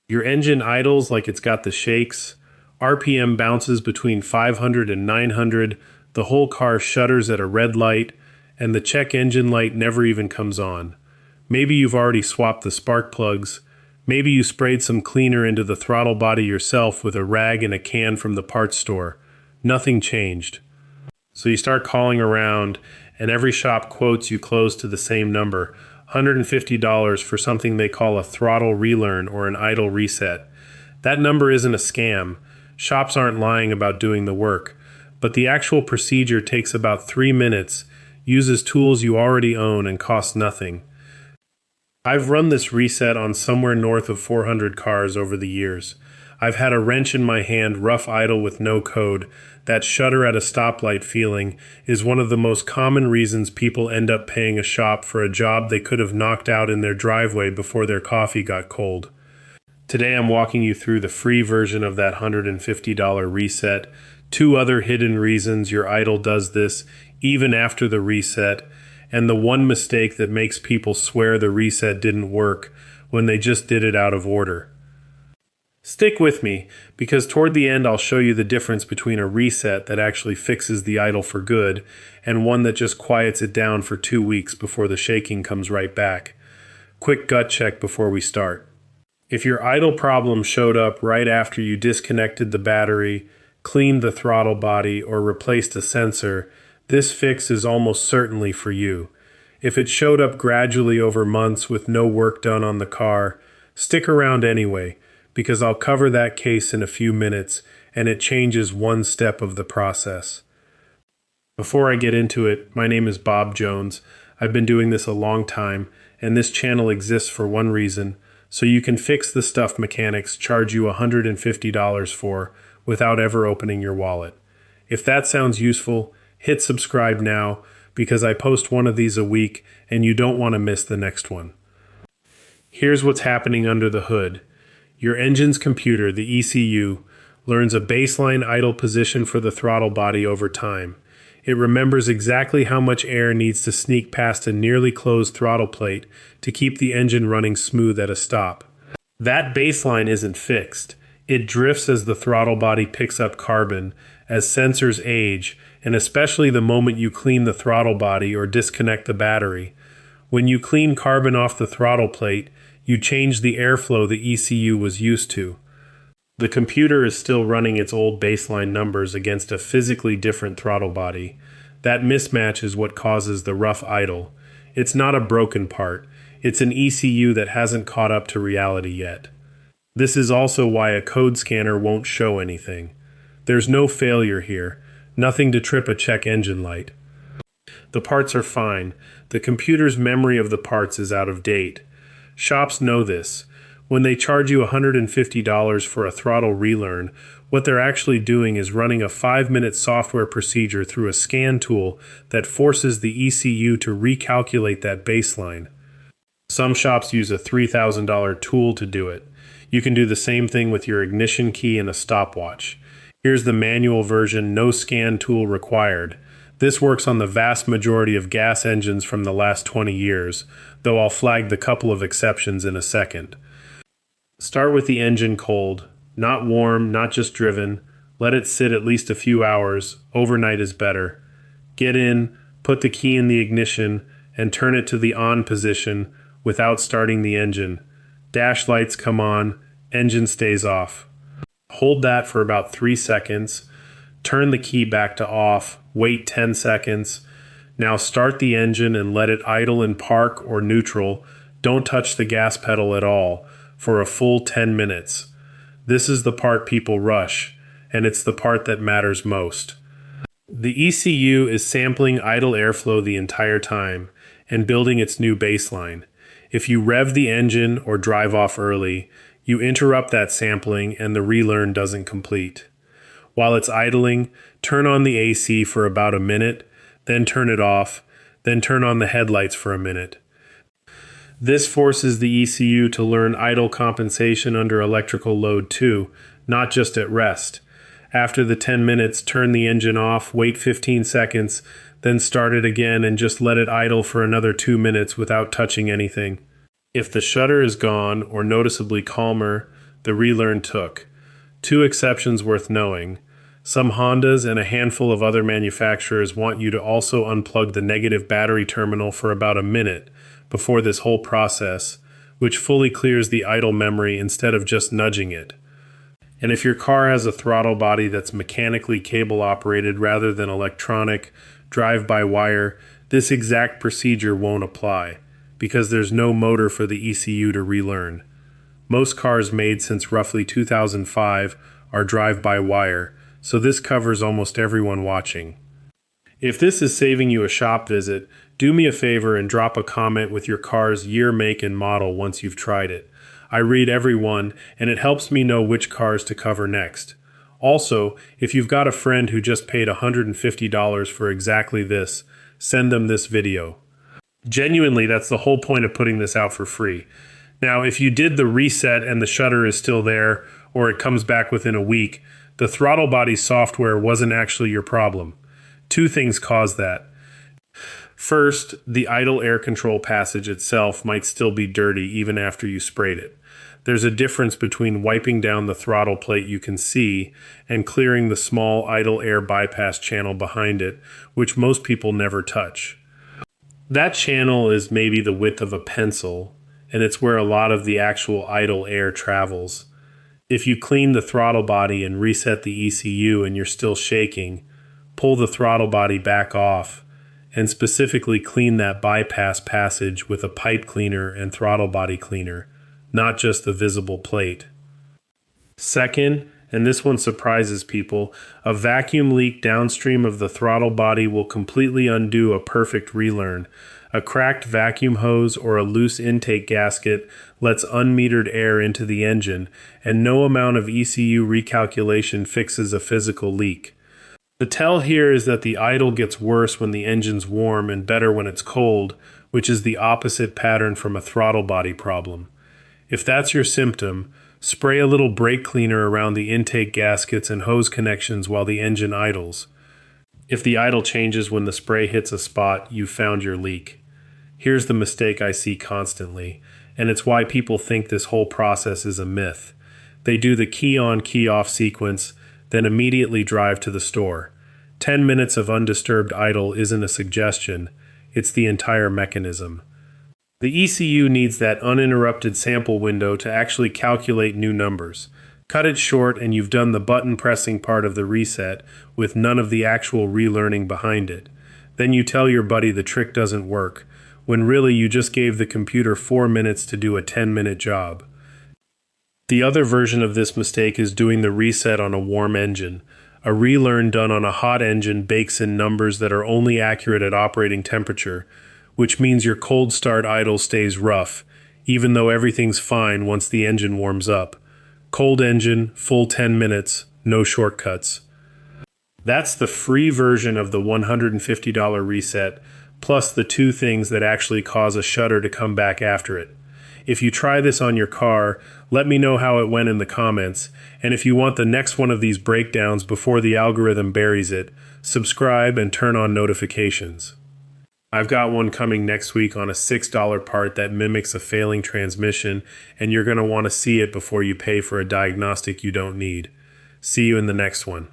Your engine idles like it's got the shakes. RPM bounces between 500 and 900. The whole car shudders at a red light, and the check engine light never even comes on. Maybe you've already swapped the spark plugs. Maybe you sprayed some cleaner into the throttle body yourself with a rag and a can from the parts store. Nothing changed. So you start calling around, and every shop quotes you close to the same number, $150 for something they call a throttle relearn or an idle reset. That number isn't a scam. Shops aren't lying about doing the work, but the actual procedure takes about 3 minutes, uses tools you already own, and costs nothing. I've run this reset on somewhere north of 400 cars over the years. I've had a wrench in my hand, rough idle with no code. That shudder at a stoplight feeling is one of the most common reasons people end up paying a shop for a job they could have knocked out in their driveway before their coffee got cold. Today I'm walking you through the free version of that $150 reset, 2 other hidden reasons your idle does this even after the reset, and the one mistake that makes people swear the reset didn't work when they just did it out of order. Stick with me, because toward the end I'll show you the difference between a reset that actually fixes the idle for good and one that just quiets it down for 2 weeks before the shaking comes right back. Quick gut check before we start. If your idle problem showed up right after you disconnected the battery, cleaned the throttle body, or replaced a sensor, this fix is almost certainly for you. If it showed up gradually over months with no work done on the car, stick around anyway, because I'll cover that case in a few minutes, and it changes one step of the process. Before I get into it, my name is Bob Jones. I've been doing this a long time, and this channel exists for one reason, so you can fix the stuff mechanics charge you $150 for without ever opening your wallet. If that sounds useful, hit subscribe now, because I post one of these a week, and you don't want to miss the next one. Here's what's happening under the hood. Your engine's computer, the ECU, learns a baseline idle position for the throttle body over time. It remembers exactly how much air needs to sneak past a nearly closed throttle plate to keep the engine running smooth at a stop. That baseline isn't fixed. It drifts as the throttle body picks up carbon, as sensors age, and especially the moment you clean the throttle body or disconnect the battery. When you clean carbon off the throttle plate, you change the airflow the ECU was used to. The computer is still running its old baseline numbers against a physically different throttle body. That mismatch is what causes the rough idle. It's not a broken part. It's an ECU that hasn't caught up to reality yet. This is also why a code scanner won't show anything. There's no failure here, nothing to trip a check engine light. The parts are fine. The computer's memory of the parts is out of date. Shops know this. When they charge you $150 for a throttle relearn, what they're actually doing is running a 5-minute software procedure through a scan tool that forces the ECU to recalculate that baseline. Some shops use a $3,000 tool to do it. You can do the same thing with your ignition key and a stopwatch. Here's the manual version, no scan tool required. This works on the vast majority of gas engines from the last 20 years, though I'll flag the couple of exceptions in a second. Start with the engine cold, not warm, not just driven. Let it sit at least a few hours. Overnight is better. Get in, put the key in the ignition, and turn it to the on position without starting the engine. Dash lights come on, engine stays off. Hold that for about 3 seconds. Turn the key back to off, wait 10 seconds. Now start the engine and let it idle in park or neutral. Don't touch the gas pedal at all for a full 10 minutes. This is the part people rush, and it's the part that matters most. The ECU is sampling idle airflow the entire time and building its new baseline. If you rev the engine or drive off early, you interrupt that sampling and the relearn doesn't complete. While it's idling, turn on the AC for about a minute, then turn it off, then turn on the headlights for a minute. This forces the ECU to learn idle compensation under electrical load too, not just at rest. After the 10 minutes, turn the engine off, wait 15 seconds, then start it again and just let it idle for another 2 minutes without touching anything. If the shudder is gone or noticeably calmer, the relearn took. Two exceptions worth knowing. Some Hondas and a handful of other manufacturers want you to also unplug the negative battery terminal for about a minute before this whole process, which fully clears the idle memory instead of just nudging it. And if your car has a throttle body that's mechanically cable operated rather than electronic, drive-by-wire, this exact procedure won't apply, because there's no motor for the ECU to relearn. Most cars made since roughly 2005 are drive-by-wire, so this covers almost everyone watching. If this is saving you a shop visit, do me a favor and drop a comment with your car's year, make, and model once you've tried it. I read every one, and it helps me know which cars to cover next. Also, if you've got a friend who just paid $150 for exactly this, send them this video. Genuinely, that's the whole point of putting this out for free. Now, if you did the reset and the shutter is still there, or it comes back within a week, the throttle body software wasn't actually your problem. Two things caused that. First, the idle air control passage itself might still be dirty even after you sprayed it. There's a difference between wiping down the throttle plate you can see and clearing the small idle air bypass channel behind it, which most people never touch. That channel is maybe the width of a pencil, and it's where a lot of the actual idle air travels. If you clean the throttle body and reset the ECU and you're still shaking, pull the throttle body back off, and specifically clean that bypass passage with a pipe cleaner and throttle body cleaner, not just the visible plate. Second, and this one surprises people, a vacuum leak downstream of the throttle body will completely undo a perfect relearn. A cracked vacuum hose or a loose intake gasket lets unmetered air into the engine, and no amount of ECU recalculation fixes a physical leak. The tell here is that the idle gets worse when the engine's warm and better when it's cold, which is the opposite pattern from a throttle body problem. If that's your symptom, spray a little brake cleaner around the intake gaskets and hose connections while the engine idles. If the idle changes when the spray hits a spot, you've found your leak. Here's the mistake I see constantly, and it's why people think this whole process is a myth. They do the key on, key off sequence, then immediately drive to the store. 10 minutes of undisturbed idle isn't a suggestion, it's the entire mechanism. The ECU needs that uninterrupted sample window to actually calculate new numbers. Cut it short and you've done the button pressing part of the reset with none of the actual relearning behind it. Then you tell your buddy the trick doesn't work, when really you just gave the computer 4 minutes to do a 10-minute job. The other version of this mistake is doing the reset on a warm engine. A relearn done on a hot engine bakes in numbers that are only accurate at operating temperature, which means your cold start idle stays rough, even though everything's fine once the engine warms up. Cold engine, full 10 minutes, no shortcuts. That's the free version of the $150 reset, plus the two things that actually cause a shutter to come back after it. If you try this on your car, let me know how it went in the comments, and if you want the next one of these breakdowns before the algorithm buries it, subscribe and turn on notifications. I've got one coming next week on a $6 part that mimics a failing transmission, and you're going to want to see it before you pay for a diagnostic you don't need. See you in the next one.